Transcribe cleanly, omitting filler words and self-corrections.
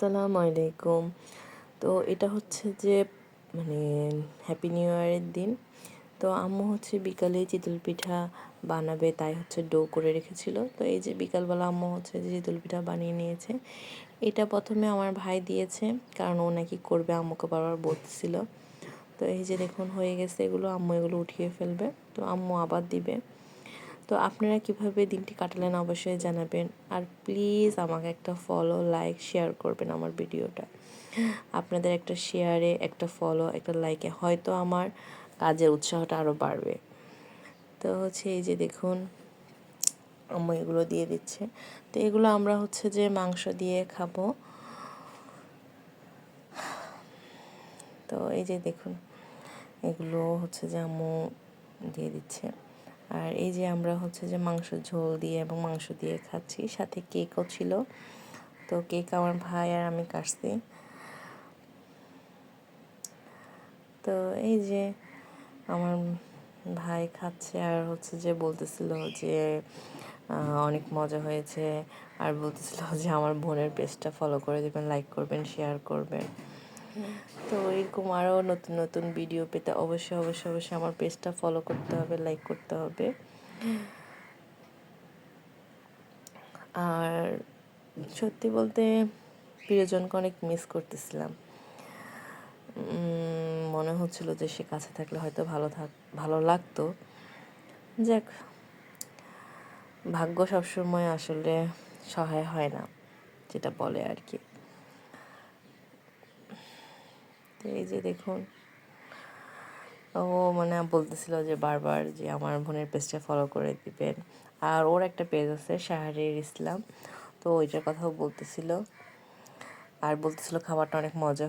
আসসালামু আলাইকুম। তো এটা হচ্ছে যে মানে হ্যাপি নিউ ইয়ারের দিন। তো আম্মু হচ্ছে বিকালে চিতল পিঠা বানাবে, তাই হচ্ছে ডো করে রেখেছিল। তো এই যে বিকালবেলা আম্মু হচ্ছে যে চিতল পিঠা বানিয়ে নিয়েছে। এটা প্রথমে আমার ভাই দিয়েছে, কারণ ও নাকি করবে, আম্মুকে বারবার বলতেছিল। তো এই যে দেখুন হয়ে গেছে এগুলো, আম্মু এগুলো উঠিয়ে ফেলবে, তো আম্মু আবার দিবে। তো আপনারা কিভাবে দিনটি কাটালেন অবশ্যই জানাবেন, আর প্লিজ আমাকে একটা ফলো, লাইক, শেয়ার করবেন আমার ভিডিওটা। আপনাদের একটা শেয়ারে, একটা ফলো, একটা লাইকে হয়তো আমার কাজের উৎসাহটা আরও বাড়বে। তো হচ্ছে এই যে দেখুন আম্মু এগুলো দিয়ে দিচ্ছে। তো এগুলো আমরা হচ্ছে যে মাংস দিয়ে খাবো। তো এই যে দেখুন এগুলো হচ্ছে যে আম্মু দিয়ে দিচ্ছে। আর এই যে আমরা হচ্ছে যে মাংস ঝোল দিয়ে এবং মাংস দিয়ে খাচ্ছি, সাথে কেকও ছিল। তো কেক আমার ভাই আর আমি কাটছি। তো এই যে আমার ভাই খাচ্ছে আর হচ্ছে যে বলতেছিল যে অনেক মজা হয়েছে, আর বলতেছিল যে আমার বোনের পেজটা ফলো করে দেবেন, লাইক করবেন, শেয়ার করবেন। তো এরকম আরও নতুন নতুন ভিডিও পেতে অবশ্যই অবশ্যই অবশ্যই আমার পেজটা ফলো করতে হবে, লাইক করতে হবে। আর সত্যি বলতে প্রিয়জনকে অনেক মিস করতেছিলাম। মনে হচ্ছিল যে সে কাছে থাকলে হয়তো ভালো লাগতো। যাক, ভাগ্য সবসময় আসলে সহায় হয় না, যেটা বলে আর কি। তো এই যে দেখুন ও বলতেছিল যে বারবার যে আমার বোনের পেজটা ফলো করে দিবেন। আর ওর একটা পেজ আছে শাহরিয়ার ইসলাম, তো ওইটার কথাও বলতেছিল। আর বলতেছিল খাবারটা অনেক মজা।